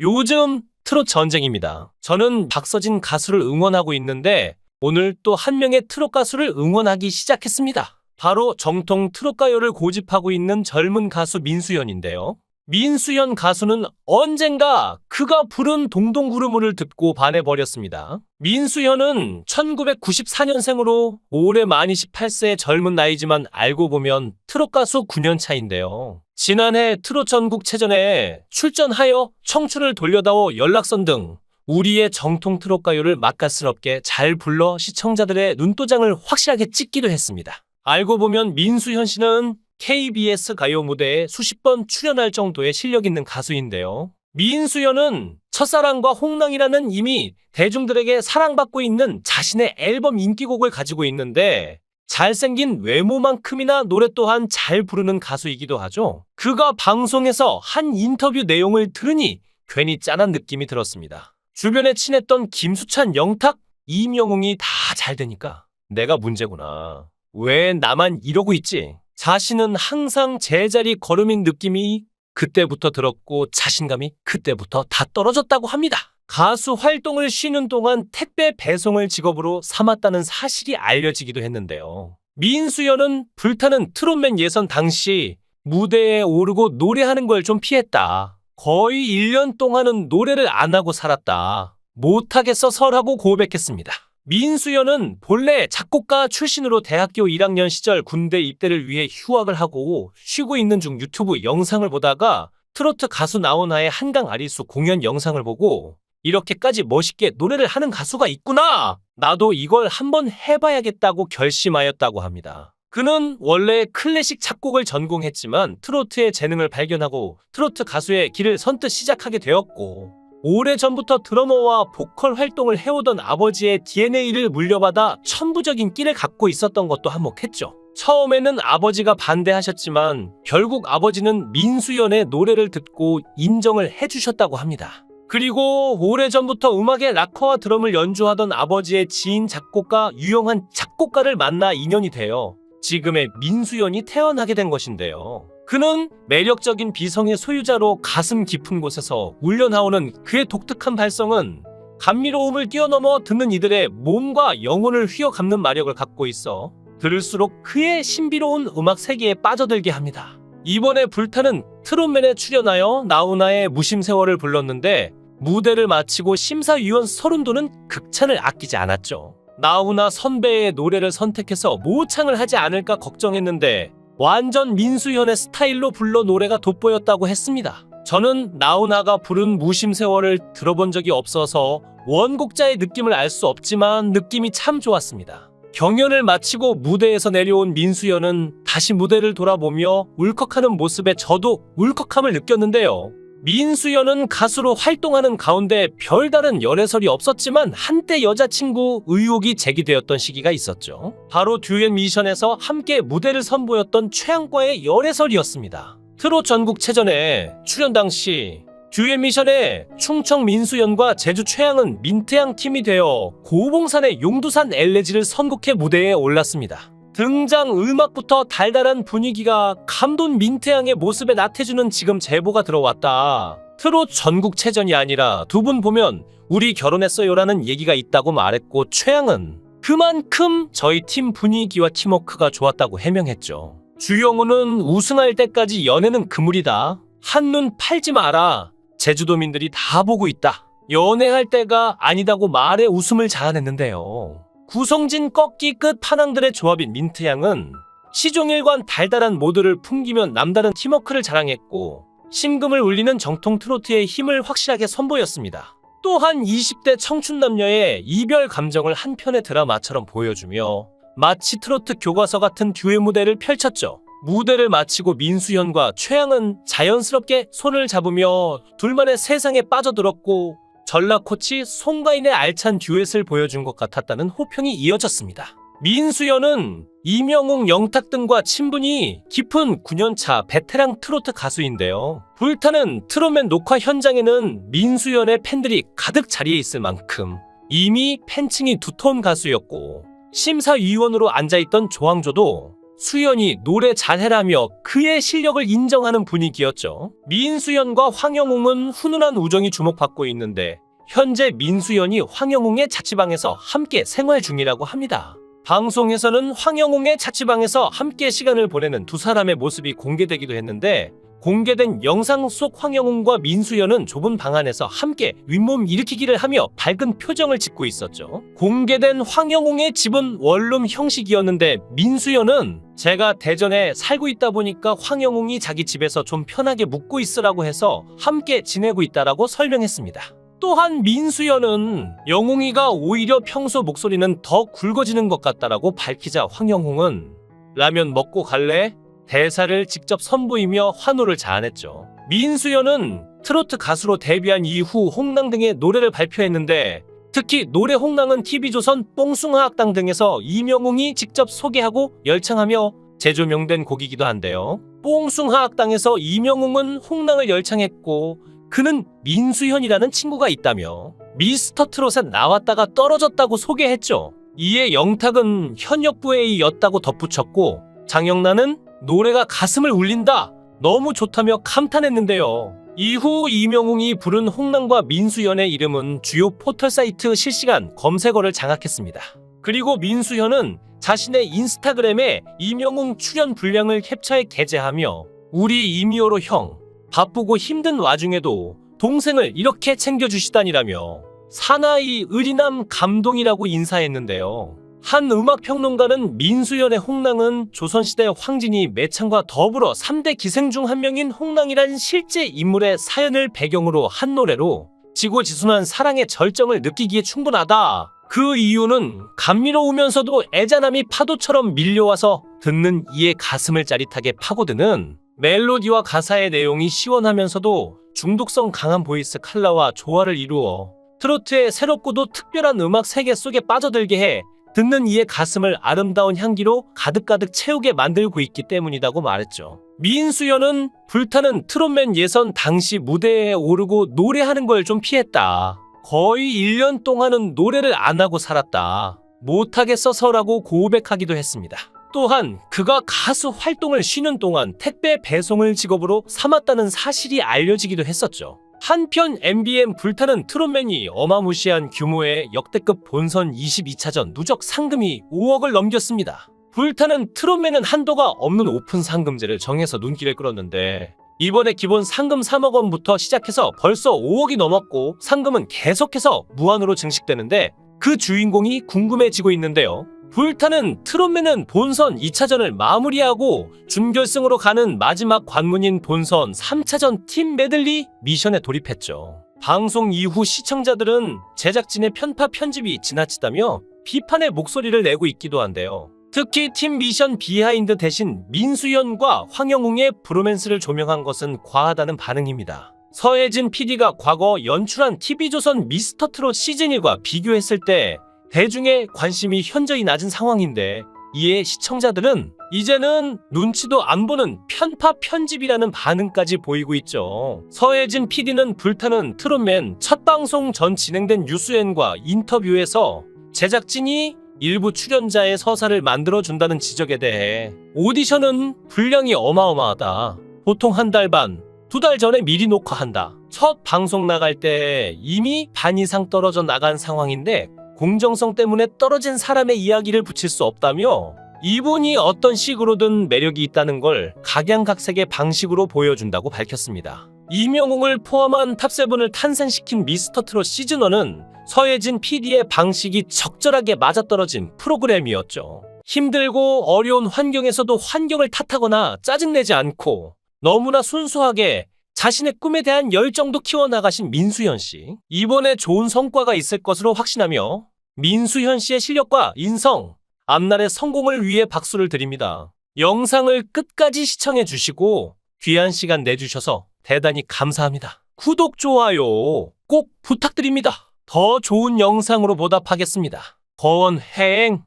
요즘 트롯 전쟁입니다. 저는 박서진 가수를 응원하고 있는데 오늘 또 한 명의 트롯 가수를 응원하기 시작했습니다. 바로 정통 트롯 가요를 고집하고 있는 젊은 가수 민수연인데요. 민수연 가수는 언젠가 그가 부른 동동구르무를 듣고 반해버렸습니다. 민수연은 1994년생으로 올해 만 28세의 젊은 나이지만 알고 보면 트롯 가수 9년 차인데요. 지난해 트롯 전국체전에 출전하여 청춘을 돌려다오 연락선 등 우리의 정통 트롯 가요를 맛깔스럽게 잘 불러 시청자들의 눈도장을 확실하게 찍기도 했습니다. 알고 보면 민수연 씨는 KBS 가요 무대에 수십 번 출연할 정도의 실력 있는 가수인데요. 민수연은 첫사랑과 홍랑이라는 이미 대중들에게 사랑받고 있는 자신의 앨범 인기곡을 가지고 있는데 잘생긴 외모만큼이나 노래 또한 잘 부르는 가수이기도 하죠. 그가 방송에서 한 인터뷰 내용을 들으니 괜히 짠한 느낌이 들었습니다. 주변에 친했던 김수찬, 영탁, 이명웅이 다 잘 되니까 내가 문제구나. 왜 나만 이러고 있지? 자신은 항상 제자리 걸음인 느낌이 그때부터 들었고 자신감이 그때부터 다 떨어졌다고 합니다. 가수 활동을 쉬는 동안 택배 배송을 직업으로 삼았다는 사실이 알려지기도 했는데요. 민수연은 불타는 트롯맨 예선 당시 무대에 오르고 노래하는 걸 좀 피했다. 거의 1년 동안은 노래를 안 하고 살았다. 못하겠어 서라고 고백했습니다. 민수연은 본래 작곡가 출신으로 대학교 1학년 시절 군대 입대를 위해 휴학을 하고 쉬고 있는 중 유튜브 영상을 보다가 트로트 가수 나훈아의 한강 아리수 공연 영상을 보고 이렇게까지 멋있게 노래를 하는 가수가 있구나! 나도 이걸 한번 해봐야겠다고 결심하였다고 합니다. 그는 원래 클래식 작곡을 전공했지만 트로트의 재능을 발견하고 트로트 가수의 길을 선뜻 시작하게 되었고 오래전부터 드러머와 보컬 활동을 해오던 아버지의 DNA를 물려받아 천부적인 끼를 갖고 있었던 것도 한몫했죠. 처음에는 아버지가 반대하셨지만 결국 아버지는 민수연의 노래를 듣고 인정을 해주셨다고 합니다. 그리고 오래전부터 음악의 락커와 드럼을 연주하던 아버지의 지인 작곡가 유영한 작곡가를 만나 인연이 되어 지금의 민수연이 태어나게 된 것인데요. 그는 매력적인 비성의 소유자로 가슴 깊은 곳에서 울려나오는 그의 독특한 발성은 감미로움을 뛰어넘어 듣는 이들의 몸과 영혼을 휘어감는 마력을 갖고 있어 들을수록 그의 신비로운 음악 세계에 빠져들게 합니다. 이번에 불타는 트롯맨에 출연하여 나훈아의 무심세월을 불렀는데 무대를 마치고 심사위원 서른도는 극찬을 아끼지 않았죠. 나훈아 선배의 노래를 선택해서 모창을 하지 않을까 걱정했는데 완전 민수연의 스타일로 불러 노래가 돋보였다고 했습니다. 저는 나훈아가 부른 무심세월을 들어본 적이 없어서 원곡자의 느낌을 알 수 없지만 느낌이 참 좋았습니다. 경연을 마치고 무대에서 내려온 민수연은 다시 무대를 돌아보며 울컥하는 모습에 저도 울컥함을 느꼈는데요. 민수연은 가수로 활동하는 가운데 별다른 열애설이 없었지만 한때 여자친구 의혹이 제기되었던 시기가 있었죠. 바로 듀엣 미션에서 함께 무대를 선보였던 최양과의 열애설이었습니다. 트롯 전국체전에 출연 당시 듀엣 미션에 충청 민수연과 제주 최양은 민태양 팀이 되어 고봉산의 용두산 엘레지를 선곡해 무대에 올랐습니다. 등장 음악부터 달달한 분위기가 감돈 민태양의 모습에 나태주는 지금 제보가 들어왔다. 트롯 전국체전이 아니라 두 분 보면 우리 결혼했어요라는 얘기가 있다고 말했고 최양은 그만큼 저희 팀 분위기와 팀워크가 좋았다고 해명했죠. 주영우는 우승할 때까지 연애는 그물이다. 한눈 팔지 마라. 제주도민들이 다 보고 있다. 연애할 때가 아니다고 말에 웃음을 자아냈는데요. 구성진 꺾기 끝 파낭들의 조합인 민트양은 시종일관 달달한 모드를 풍기며 남다른 팀워크를 자랑했고 심금을 울리는 정통 트로트의 힘을 확실하게 선보였습니다. 또한 20대 청춘 남녀의 이별 감정을 한 편의 드라마처럼 보여주며 마치 트로트 교과서 같은 듀엣 무대를 펼쳤죠. 무대를 마치고 민수연과 최양은 자연스럽게 손을 잡으며 둘만의 세상에 빠져들었고 전라코치 송가인의 알찬 듀엣을 보여준 것 같았다는 호평이 이어졌습니다. 민수연은 이명웅, 영탁 등과 친분이 깊은 9년차 베테랑 트로트 가수인데요. 불타는 트롯맨 녹화 현장에는 민수연의 팬들이 가득 자리에 있을 만큼 이미 팬층이 두터운 가수였고 심사위원으로 앉아있던 조항조도 수연이 노래 잘해라며 그의 실력을 인정하는 분위기였죠. 민수연과 황영웅은 훈훈한 우정이 주목받고 있는데 현재 민수연이 황영웅의 자취방에서 함께 생활 중이라고 합니다. 방송에서는 황영웅의 자취방에서 함께 시간을 보내는 두 사람의 모습이 공개되기도 했는데 공개된 영상 속 황영웅과 민수연은 좁은 방 안에서 함께 윗몸 일으키기를 하며 밝은 표정을 짓고 있었죠. 공개된 황영웅의 집은 원룸 형식이었는데 민수연은 제가 대전에 살고 있다 보니까 황영웅이 자기 집에서 좀 편하게 묵고 있으라고 해서 함께 지내고 있다라고 설명했습니다. 또한 민수연은 영웅이가 오히려 평소 목소리는 더 굵어지는 것 같다라고 밝히자 황영웅은 라면 먹고 갈래? 대사를 직접 선보이며 환호를 자아냈죠. 민수연은 트로트 가수로 데뷔한 이후 홍랑 등의 노래를 발표했는데 특히 노래 홍랑은 TV조선 뽕숭아학당 등에서 이명웅이 직접 소개하고 열창하며 재조명된 곡이기도 한데요. 뽕숭아학당에서 이명웅은 홍랑을 열창했고 그는 민수현이라는 친구가 있다며 미스터 트롯에 나왔다가 떨어졌다고 소개했죠. 이에 영탁은 현역부회의였다고 덧붙였고 장영란은 노래가 가슴을 울린다. 너무 좋다며 감탄했는데요. 이후 이명웅이 부른 홍랑과 민수연의 이름은 주요 포털 사이트 실시간 검색어를 장악했습니다. 그리고 민수연은 자신의 인스타그램에 이명웅 출연 분량을 캡처해 게재하며 우리 이미호로 형, 바쁘고 힘든 와중에도 동생을 이렇게 챙겨주시다니라며 사나이 의리남 감동이라고 인사했는데요. 한 음악평론가는 민수연의 홍랑은 조선시대 황진이 매창과 더불어 3대 기생 중 한 명인 홍랑이란 실제 인물의 사연을 배경으로 한 노래로 지고지순한 사랑의 절정을 느끼기에 충분하다. 그 이유는 감미로우면서도 애잔함이 파도처럼 밀려와서 듣는 이의 가슴을 짜릿하게 파고드는 멜로디와 가사의 내용이 시원하면서도 중독성 강한 보이스 컬러와 조화를 이루어 트로트의 새롭고도 특별한 음악 세계 속에 빠져들게 해 듣는 이의 가슴을 아름다운 향기로 가득가득 채우게 만들고 있기 때문이라고 말했죠. 민수연은 불타는 트롯맨 예선 당시 무대에 오르고 노래하는 걸 좀 피했다. 거의 1년 동안은 노래를 안 하고 살았다. 못하겠어서라고 고백하기도 했습니다. 또한 그가 가수 활동을 쉬는 동안 택배 배송을 직업으로 삼았다는 사실이 알려지기도 했었죠. 한편 MBN 불타는 트롯맨이 어마무시한 규모의 역대급 본선 22차전 누적 상금이 5억을 넘겼습니다. 불타는 트롯맨은 한도가 없는 오픈 상금제를 정해서 눈길을 끌었는데 이번에 기본 상금 3억 원부터 시작해서 벌써 5억이 넘었고 상금은 계속해서 무한으로 증식되는데 그 주인공이 궁금해지고 있는데요. 불타는 트롯맨은 본선 2차전을 마무리하고 준결승으로 가는 마지막 관문인 본선 3차전 팀 메들리 미션에 돌입했죠. 방송 이후 시청자들은 제작진의 편파 편집이 지나치다며 비판의 목소리를 내고 있기도 한데요. 특히 팀 미션 비하인드 대신 민수연과 황영웅의 브로맨스를 조명한 것은 과하다는 반응입니다. 서혜진 PD가 과거 연출한 TV조선 미스터 트롯 시즌1과 비교했을 때 대중의 관심이 현저히 낮은 상황인데 이에 시청자들은 이제는 눈치도 안 보는 편파 편집이라는 반응까지 보이고 있죠. 서혜진 PD는 불타는 트롯맨 첫 방송 전 진행된 뉴스엔과 인터뷰에서 제작진이 일부 출연자의 서사를 만들어준다는 지적에 대해 오디션은 분량이 어마어마하다. 보통 한 달 반, 2달 전에 미리 녹화한다. 첫 방송 나갈 때 이미 반 이상 떨어져 나간 상황인데 공정성 때문에 떨어진 사람의 이야기를 붙일 수 없다며 이분이 어떤 식으로든 매력이 있다는 걸 각양각색의 방식으로 보여준다고 밝혔습니다. 이명웅을 포함한 탑7을 탄생시킨 미스터트롯 시즌1은 서혜진 PD의 방식이 적절하게 맞아떨어진 프로그램이었죠. 힘들고 어려운 환경에서도 환경을 탓하거나 짜증내지 않고 너무나 순수하게 자신의 꿈에 대한 열정도 키워나가신 민수현 씨. 이번에 좋은 성과가 있을 것으로 확신하며 민수현 씨의 실력과 인성, 앞날의 성공을 위해 박수를 드립니다. 영상을 끝까지 시청해 주시고 귀한 시간 내주셔서 대단히 감사합니다. 구독, 좋아요 꼭 부탁드립니다. 더 좋은 영상으로 보답하겠습니다. 거원행